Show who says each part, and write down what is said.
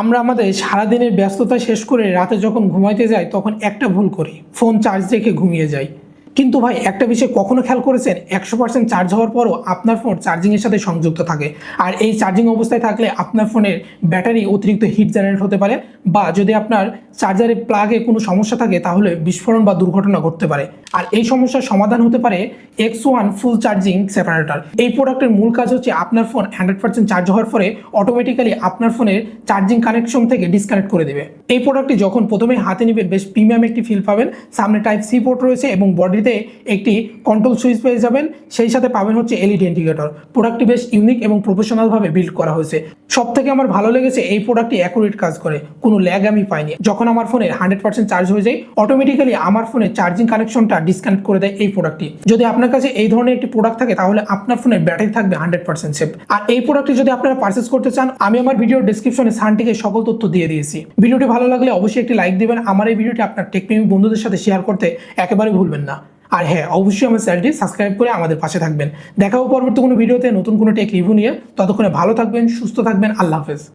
Speaker 1: আমরা আমাদের সারাদিনের ব্যস্ততা শেষ করে রাতে যখন ঘুমাইতে যাই তখন একটা ভুল করি, ফোন চার্জ রেখে ঘুমিয়ে যাই। কিন্তু ভাই একটা বিষয় কখনো খেয়াল করেছেন, 100% চার্জ হওয়ার পরও আপনার ফোন চার্জিংয়ের সাথে সংযুক্ত থাকে। আর এই চার্জিং অবস্থায় থাকলে আপনার ফোনের ব্যাটারি অতিরিক্ত হিট জেনারেট হতে পারে, বা যদি আপনার চার্জারের প্লাগে কোনো সমস্যা থাকে তাহলে বিস্ফোরণ বা দুর্ঘটনা ঘটতে পারে। আর এই সমস্যার সমাধান হতে পারে X1 ফুল চার্জিং সেপারেটর। এই প্রোডাক্টের মূল কাজ হচ্ছে আপনার ফোন 100% চার্জ হওয়ার পরে অটোমেটিক্যালি আপনার ফোনের চার্জিং কানেকশন থেকে ডিসকানেক্ট করে দেবে। এই প্রোডাক্টটি যখন প্রথমে হাতে নেবেন বেশ প্রিমিয়াম একটি ফিল পাবেন। সামনে টাইপ সি পোর্ট রয়েছে এবং বডিতে একটি কন্ট্রোল সুইচ পেয়ে যাবেন, সেই সাথে পাবেন হচ্ছে এলইডি ইন্ডিকেটর। প্রোডাক্টটি বেশ ইউনিক এবং প্রফেশনালভাবে বিল্ড করা হয়েছে। সব থেকে আমার ভালো লেগেছে এই প্রোডাক্টটি অ্যাকুরেট কাজ করে, কোনো ল্যাগ আমি পাইনি। যখন আমার ফোনের 100% চার্জ হয়ে যায় অটোমেটিক্যালি আমার ফোনের চার্জিং কানেকশনটা ডিসকানেক্ট করে দেয় এই প্রোডাক্টটি। যদি আপনার কাছে এই ধরনের একটি প্রোডাক্ট থাকে তাহলে আপনার ফোনের ব্যাটারি থাকবে 100% সেফ। আর এই প্রোডাক্টটি যদি আপনারা পারচেস করতে চান, আমি আমার ভিডিওর ডেসক্রিপশনে সানটিকে সকল তথ্য দিয়ে দিয়েছি। ভিডিওটি ভালো লাগলে অবশ্যই একটি লাইক দিবেন। আমার এই ভিডিওটি আপনার টেকপ্রেমী বন্ধুদের সাথে শেয়ার করতে একেবারেই ভুলবেন না। আর হ্যাঁ, অবশ্যই আমার চ্যানেলটি সাবস্ক্রাইব করে আমাদের পাশে থাকবেন। দেখা হবে পরবর্তী কোনো ভিডিওতে নতুন কোনো টেক রিভিউ নিয়ে। ততক্ষণে ভালো থাকবেন, সুস্থ থাকবেন। আল্লাহ হাফেজ।